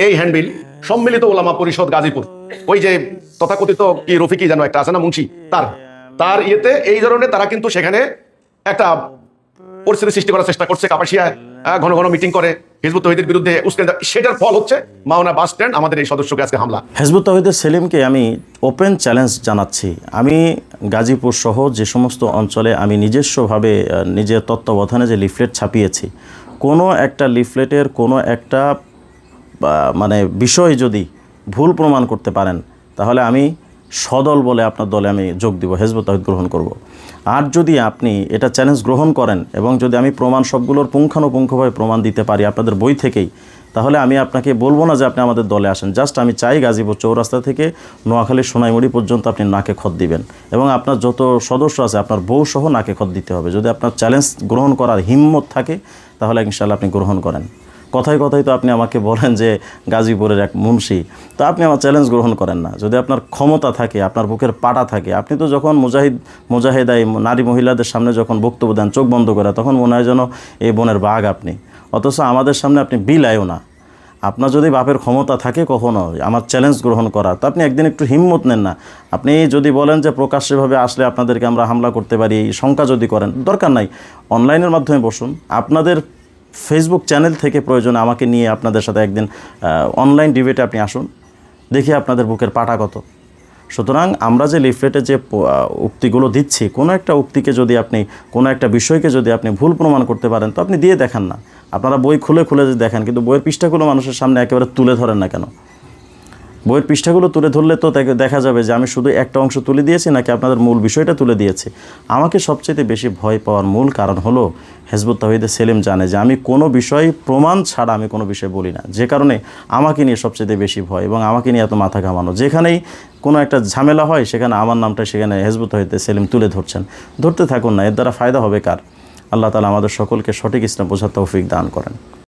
এই হ্যান্ডবিল সম্মিলিত ওলামা পরিষদ গাজীপুর, ওই যে তথাকথিত কি রফিকি যেন একটা আছে না, মুন্সি, তার তার ইয়েতে এই ধরনের তারা কিন্তু সেখানে একটা পরিস্থিতি সৃষ্টি করার চেষ্টা করছে। কাপাসিয়ায় ঘন ঘন মিটিং করে হিজবুত তৌহিদের বিরুদ্ধে উস্কে, সেটার ফল হচ্ছে মাওনা বাস স্ট্যান্ড আমাদের এই সদস্যকে আজকে হামলা। হিজবুত তৌহিদের সেলিমকে আমি ওপেন চ্যালেঞ্জ জানাচ্ছি। আমি গাজীপুর সহ যে সমস্ত অঞ্চলে আমি নিজস্বভাবে নিজের তত্ত্বাবধানে যে লিফলেট ছাপিয়েছি, কোনো একটা লিফলেটের কোনো একটা মানে বিষয় যদি ভুল প্রমাণ করতে পারেন, তাহলে আমি সদল বলে আপনার দলে আমি যোগ দিব, হিজবুত তৌহিদ গ্রহণ করব। আর যদি আপনি এটা চ্যালেঞ্জ গ্রহণ করেন এবং যদি আমি প্রমাণ সবগুলোর পুঙ্খানুপুঙ্খভাবে প্রমাণ দিতে পারি আপনাদের বই থেকেই, তাহলে আমি আপনাকে বলবো না যে আপনি আমাদের দলে আসেন। জাস্ট আমি চাই গাজীপুর চৌরাস্তা থেকে নোয়াখালী সোনাইমুড়ি পর্যন্ত আপনি নাকে খত দিবেন এবং আপনার যত সদস্য আছে আপনার বউ সহ নাকে খত দিতে হবে। যদি আপনার চ্যালেঞ্জ গ্রহণ করার হিম্মত থাকে তাহলে ইনশাআল্লাহ আপনি গ্রহণ করেন। কথায় কথায় তো আপনি আমাকে বলেন যে গাজীপুরের এক মুন্সি, তো আপনি আমার চ্যালেঞ্জ গ্রহণ করেন না। যদি আপনার ক্ষমতা থাকে, আপনার বুকের পাটা থাকে, আপনি তো যখন মুজাহিদাই নারী মহিলাদের সামনে যখন বক্তব্য দেন চোখ বন্ধ করে, তখন মনে হয় যেন এই বনের বাঘ আপনি। অথচ আমাদের সামনে আপনি বিলায়ও না। আপনার যদি বাপের ক্ষমতা থাকে কখনো আমার চ্যালেঞ্জ গ্রহণ করার, তো আপনি একদিন একটু হিম্মত নেন না। আপনি যদি বলেন যে প্রকাশ্যভাবে আসলে আপনাদেরকে আমরা হামলা করতে পারি, শঙ্কা যদি করেন, দরকার নাই, অনলাইনের মাধ্যমে বসুন। আপনাদের ফেসবুক চ্যানেল থেকে প্রয়োজনে আমাকে নিয়ে আপনাদের সাথে একদিন অনলাইন ডিবেটে আপনি আসুন, দেখি আপনাদের বুকের পাটা কত। সুতরাং আমরা যে লিফলেটে যে উক্তিগুলো দিচ্ছি, কোনো একটা উক্তিকে যদি আপনি, কোনো একটা বিষয়কে যদি আপনি ভুল প্রমাণ করতে পারেন, তো আপনি দিয়ে দেখান না। আপনারা বই খুলে খুলে যে দেখেন, কিন্তু বইয়ের পৃষ্ঠাগুলো মানুষের সামনে একেবারে তুলে ধরেন না কেন? বইয়ের পৃষ্ঠাগুলো তুলে ধরলে তো দেখা যাবে যে আমি শুধু একটা অংশ তুলে দিয়েছি নাকি আপনাদের মূল বিষয়টা তুলে দিয়েছি। আমাকে সবচেয়ে বেশি ভয় পাওয়ার মূল কারণ হলো হিজবুত তৌহিদের সেলিম জানে যে আমি কোনো বিষয় প্রমাণ ছাড়া আমি কোনো বিষয় বলি না, যে কারণে আমাকে নিয়ে সবচেয়ে বেশি ভয় এবং আমাকে নিয়ে এত মাথা ঘামানো। যেখানেই কোনো একটা ঝামেলা হয় সেখানে আমার নামটা সেখানে হিজবুত তৌহিদের সেলিম তুলে ধরছেন। ধরতে থাকুন না, এর দ্বারা ফায়দা হবে কার? আল্লাহ তাআলা আমাদের সকলকে সঠিক ইসলাম বোঝার তৌফিক দান করেন।